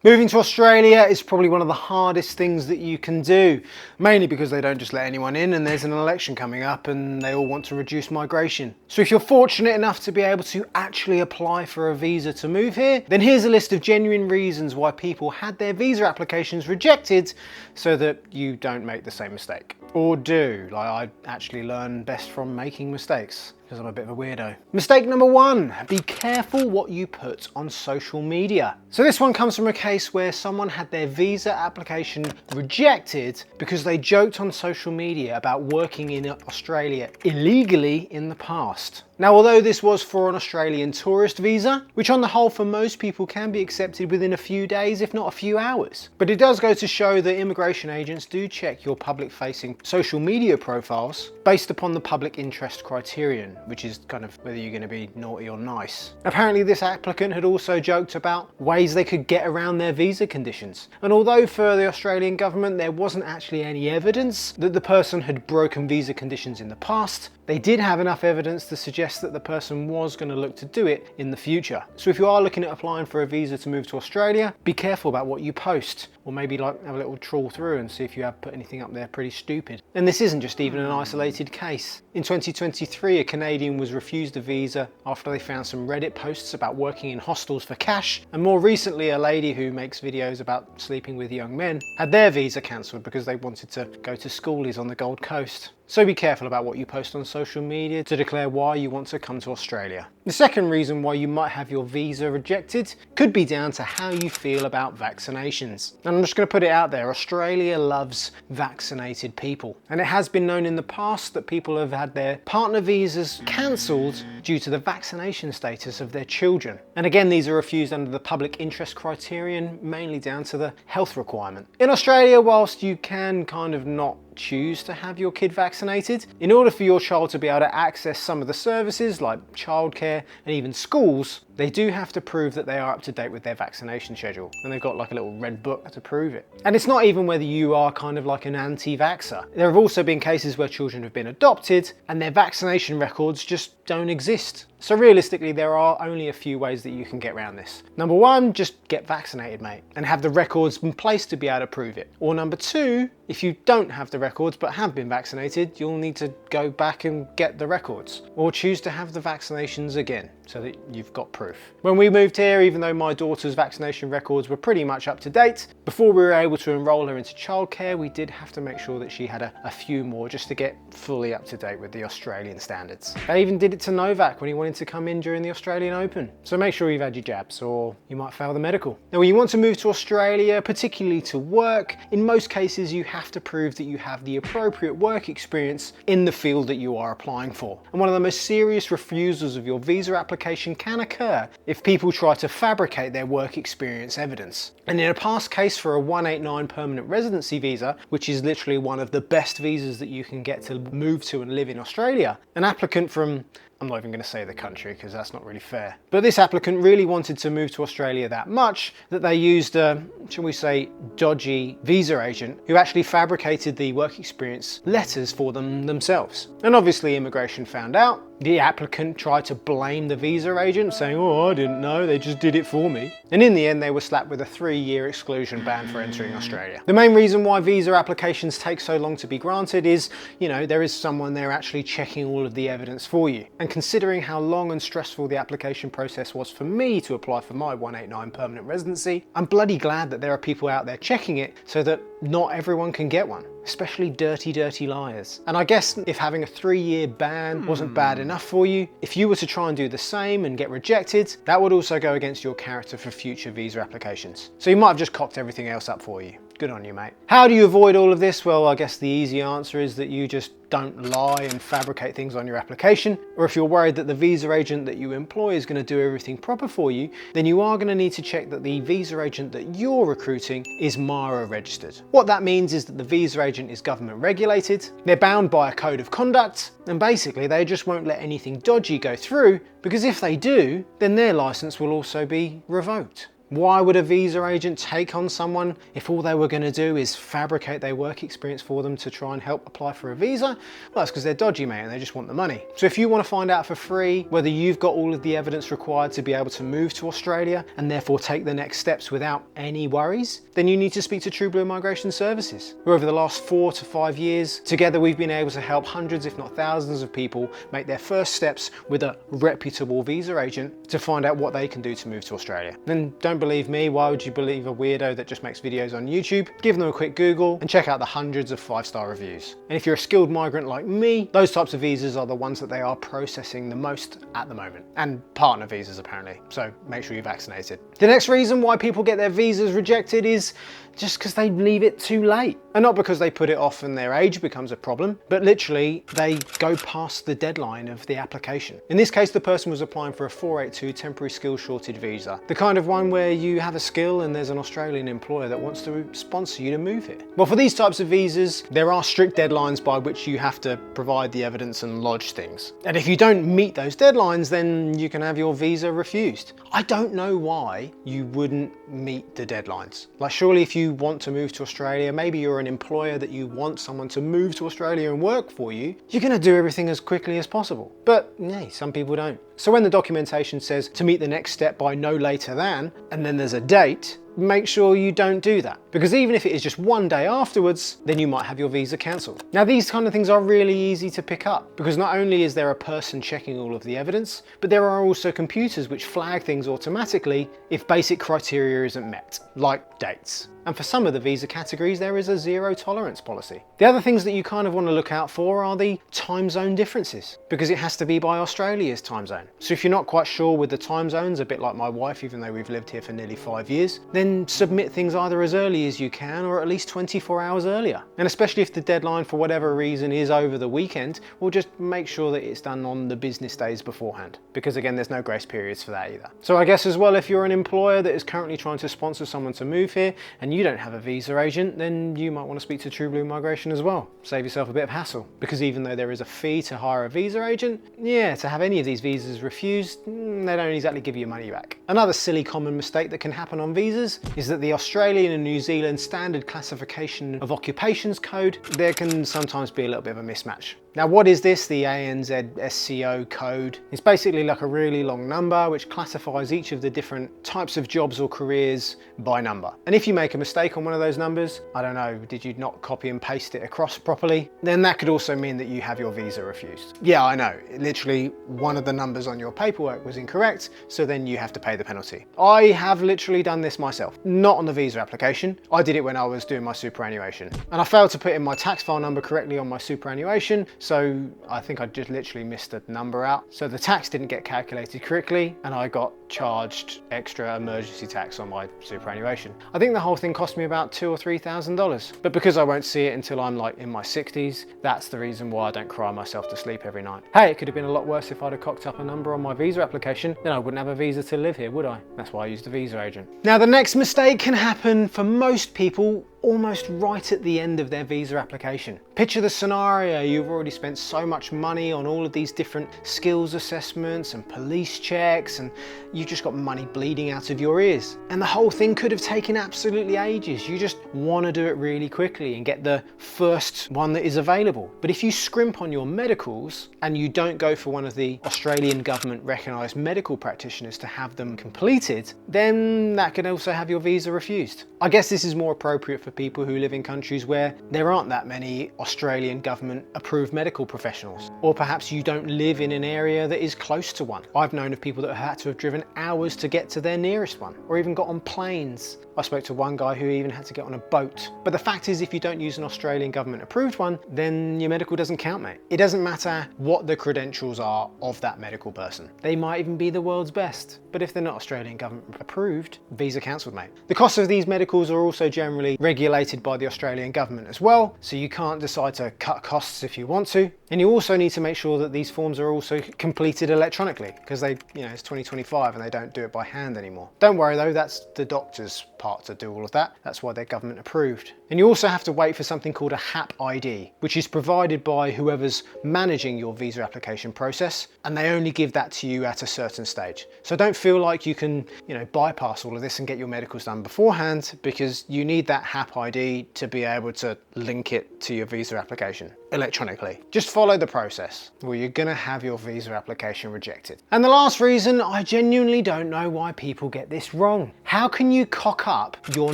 Moving to Australia is probably one of the hardest things that you can do, mainly because they don't just let anyone in and there's an election coming up and they all want to reduce migration. So if you're fortunate enough to be able to actually apply for a visa to move here, then here's a list of genuine reasons why people had their visa applications rejected so that you don't make the same mistake. Or do. Like, I actually learn best from making mistakes, because I'm a bit of a weirdo. Mistake number one, be careful what you put on social media. So this one comes from a case where someone had their visa application rejected because they joked on social media about working in Australia illegally in the past. Now, although this was for an Australian tourist visa, which on the whole for most people can be accepted within a few days, if not a few hours. But it does go to show that immigration agents do check your public-facing social media profiles based upon the public interest criterion, which is kind of whether you're going to be naughty or nice. Apparently this applicant had also joked about ways they could get around their visa conditions. And although for the Australian government there wasn't actually any evidence that the person had broken visa conditions in the past, they did have enough evidence to suggest that the person was going to look to do it in the future. So if you are looking at applying for a visa to move to Australia, be careful about what you post, or maybe like have a little trawl through and see if you have put anything up there pretty stupid. And this isn't just even an isolated case. In 2023, a Canadian was refused a visa after they found some Reddit posts about working in hostels for cash, and more recently a lady who makes videos about sleeping with young men had their visa cancelled because they wanted to go to schoolies on the Gold Coast. So be careful about what you post on social media to declare why you want to come to Australia. The second reason why you might have your visa rejected could be down to how you feel about vaccinations. And I'm just going to put it out there, Australia loves vaccinated people. And it has been known in the past that people have had their partner visas cancelled due to the vaccination status of their children. And again, these are refused under the public interest criterion, mainly down to the health requirement. In Australia, whilst you can kind of not choose to have your kid vaccinated, in order for your child to be able to access some of the services like childcare and even schools, they do have to prove that they are up to date with their vaccination schedule, and they've got like a little red book to prove it. And it's not even whether you are kind of like an anti-vaxxer. There have also been cases where children have been adopted and their vaccination records just don't exist. So realistically, there are only a few ways that you can get around this. Number one, just get vaccinated, mate, and have the records in place to be able to prove it. Or number two, if you don't have the records but have been vaccinated, you'll need to go back and get the records, or choose to have the vaccinations again so that you've got proof. When we moved here, even though my daughter's vaccination records were pretty much up to date, before we were able to enroll her into childcare, we did have to make sure that she had a few more just to get fully up to date with the Australian standards. They even did it to Novak when he wanted to come in during the Australian Open. So make sure you've had your jabs or you might fail the medical. Now, when you want to move to Australia, particularly to work, in most cases you have to prove that you have the appropriate work experience in the field that you are applying for. And one of the most serious refusals of your visa application can occur if people try to fabricate their work experience evidence. And in a past case for a 189 permanent residency visa, which is literally one of the best visas that you can get to move to and live in Australia, an applicant from, I'm not even going to say the country because that's not really fair, but this applicant really wanted to move to Australia that much that they used a, shall we say, dodgy visa agent who actually fabricated the work experience letters for them themselves. And obviously immigration found out. The applicant tried to blame the visa agent, saying, "Oh, I didn't know, they just did it for me." And in the end, they were slapped with a 3-year exclusion ban for entering Australia. The main reason why visa applications take so long to be granted is, you know, there is someone there actually checking all of the evidence for you. And considering how long and stressful the application process was for me to apply for my 189 permanent residency, I'm bloody glad that there are people out there checking it so that not everyone can get one, especially dirty liars. And I guess if having a 3-year ban wasn't bad enough for you, if you were to try and do the same and get rejected, that would also go against your character for future visa applications. So you might have just cocked everything else up for you. Good on you, mate. How do you avoid all of this? Well, I guess the easy answer is that you just don't lie and fabricate things on your application. Or if you're worried that the visa agent that you employ is going to do everything proper for you, then you are going to need to check that the visa agent that you're recruiting is MARA registered. What that means is that the visa agent is government regulated, they're bound by a code of conduct, and basically they just won't let anything dodgy go through, because if they do, then their license will also be revoked. Why would a visa agent take on someone if all they were going to do is fabricate their work experience for them to try and help apply for a visa? Well, that's because they're dodgy, mate, and they just want the money. So if you want to find out for free whether you've got all of the evidence required to be able to move to Australia and therefore take the next steps without any worries, then you need to speak to True Blue Migration Services, who over the last 4 to 5 years, together we've been able to help hundreds, if not thousands of people make their first steps with a reputable visa agent to find out what they can do to move to Australia. Then don't believe me, why would you believe a weirdo that just makes videos on YouTube? Give them a quick Google and check out the hundreds of 5-star reviews. And if you're a skilled migrant like me, those types of visas are the ones that they are processing the most at the moment. And partner visas apparently, so make sure you're vaccinated. The next reason why people get their visas rejected is just because they leave it too late. And not because they put it off and their age becomes a problem, but literally they go past the deadline of the application. In this case, the person was applying for a 482 temporary skills shortage visa, the kind of one where you have a skill and there's an Australian employer that wants to sponsor you to move here. Well, for these types of visas, there are strict deadlines by which you have to provide the evidence and lodge things. And if you don't meet those deadlines, then you can have your visa refused. I don't know why you wouldn't meet the deadlines. Like, surely if you want to move to Australia, maybe you're an employer that you want someone to move to Australia and work for you, you're going to do everything as quickly as possible. But yeah, some people don't. So when the documentation says to meet the next step by no later than, and then there's a date, make sure you don't do that. Because even if it is just one day afterwards, then you might have your visa cancelled. Now, these kind of things are really easy to pick up because not only is there a person checking all of the evidence, but there are also computers which flag things automatically if basic criteria isn't met, like dates. And for some of the visa categories, there is a zero tolerance policy. The other things that you kind of want to look out for are the time zone differences, because it has to be by Australia's time zone. So if you're not quite sure with the time zones, a bit like my wife, even though we've lived here for nearly 5 years, then submit things either as early as you can or at least 24 hours earlier. And especially if the deadline for whatever reason is over the weekend, we'll just make sure that it's done on the business days beforehand, because again, there's no grace periods for that either. So I guess as well, if you're an employer that is currently trying to sponsor someone to move here and you don't have a visa agent, then you might want to speak to True Blue Migration as well. Save yourself a bit of hassle, because even though there is a fee to hire a visa agent, yeah, to have any of these visas refused, they don't exactly give you money back. Another silly common mistake that can happen on visas is that the Australian and New Zealand standard classification of occupations code, there can sometimes be a little bit of a mismatch. Now, what is this? The ANZ SCO code. It's basically like a really long number which classifies each of the different types of jobs or careers by number. And if you make a mistake on one of those numbers, I don't know, did you not copy and paste it across properly? Then that could also mean that you have your visa refused. Yeah, I know, literally one of the numbers on your paperwork was incorrect, so then you have to pay the penalty. I have literally done this myself, not on the visa application. I did it when I was doing my superannuation. And I failed to put in my tax file number correctly on my superannuation, so I think I just literally missed a number out. So the tax didn't get calculated correctly and I got charged extra emergency tax on my superannuation. I think the whole thing cost me about $2,000 or $3,000. But because I won't see it until I'm like in my 60s, that's the reason why I don't cry myself to sleep every night. Hey, it could have been a lot worse if I'd have cocked up a number on my visa application, then I wouldn't have a visa to live here, would I? That's why I used a visa agent. Now, the next mistake can happen for most people almost right at the end of their visa application. Picture the scenario, you've already spent so much money on all of these different skills assessments and police checks, and you've just got money bleeding out of your ears. And the whole thing could have taken absolutely ages. You just want to do it really quickly and get the first one that is available. But if you scrimp on your medicals and you don't go for one of the Australian government recognised medical practitioners to have them completed, then that could also have your visa refused. I guess this is more appropriate for people who live in countries where there aren't that many Australian government approved medical professionals, or perhaps you don't live in an area that is close to one. I've known of people that have had to have driven hours to get to their nearest one, or even got on planes. I spoke to one guy who even had to get on a boat. But the fact is, if you don't use an Australian government approved one, then your medical doesn't count, mate. It doesn't matter what the credentials are of that medical person. They might even be the world's best, but if they're not Australian government approved, visa cancelled, mate. The costs of these medicals are also generally regulated by the Australian government as well, so you can't decide decide to cut costs if you want to. And you also need to make sure that these forms are also completed electronically, because it's 2025 and they don't do it by hand anymore. Don't worry though, that's the doctor's part to do all of that. That's why they're government approved. And you also have to wait for something called a HAP ID, which is provided by whoever's managing your visa application process, and they only give that to you at a certain stage. So don't feel like you can, bypass all of this and get your medicals done beforehand, because you need that HAP ID to be able to link it to your visa application electronically. Just follow the process, or you're gonna have your visa application rejected. And the last reason, I genuinely don't know why people get this wrong. How can you cock up your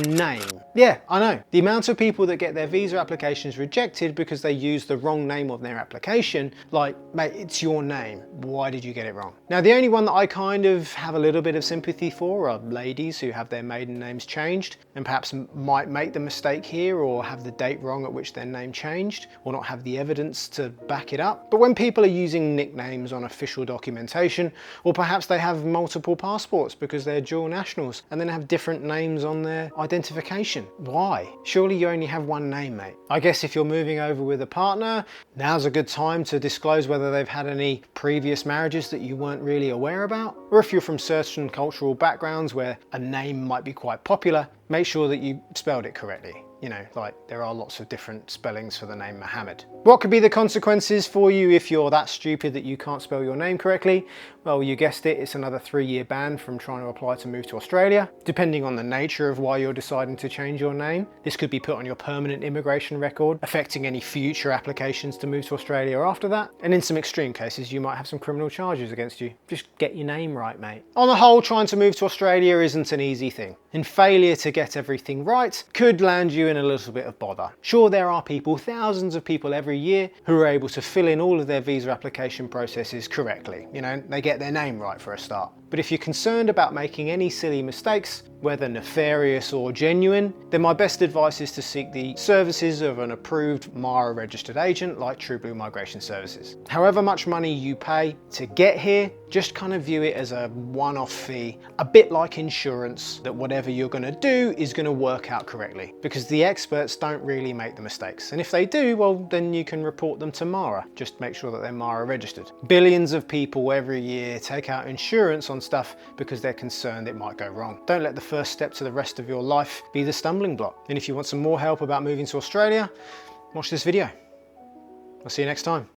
name? Yeah, I know. The amount of people that get their visa applications rejected because they use the wrong name of their application, like, mate, it's your name. Why did you get it wrong? Now, the only one that I kind of have a little bit of sympathy for are ladies who have their maiden names changed and perhaps might make the mistake here or have the date wrong at which their name changed, or not have the evidence to back it up. But when people are using nicknames on official documentation, or perhaps they have multiple passports because they're dual nationals and then have different names on their identification. Why? Surely you only have one name, mate. I guess if you're moving over with a partner, now's a good time to disclose whether they've had any previous marriages that you weren't really aware about. Or if you're from certain cultural backgrounds where a name might be quite popular, make sure that you spelled it correctly. Like there are lots of different spellings for the name Mohammed. What could be the consequences for you if you're that stupid that you can't spell your name correctly? Well, you guessed it, it's another 3-year ban from trying to apply to move to Australia. Depending on the nature of why you're deciding to change your name, this could be put on your permanent immigration record, affecting any future applications to move to Australia after that. And in some extreme cases, you might have some criminal charges against you. Just get your name right, mate. On the whole, trying to move to Australia isn't an easy thing, and failure to get everything right could land you in a little bit of bother. Sure, there are people, thousands of people every year, who are able to fill in all of their visa application processes correctly. They get their name right for a start. But if you're concerned about making any silly mistakes, whether nefarious or genuine, then my best advice is to seek the services of an approved MARA registered agent like True Blue Migration Services. However much money you pay to get here, just kind of view it as a one-off fee, a bit like insurance, that whatever you're going to do is going to work out correctly, because the experts don't really make the mistakes. And if they do, well, then you can report them to MARA. Just make sure that they're MARA registered. Billions of people every year take out insurance on stuff because they're concerned it might go wrong. Don't let the first step to the rest of your life be the stumbling block. And if you want some more help about moving to Australia, watch this video. I'll see you next time.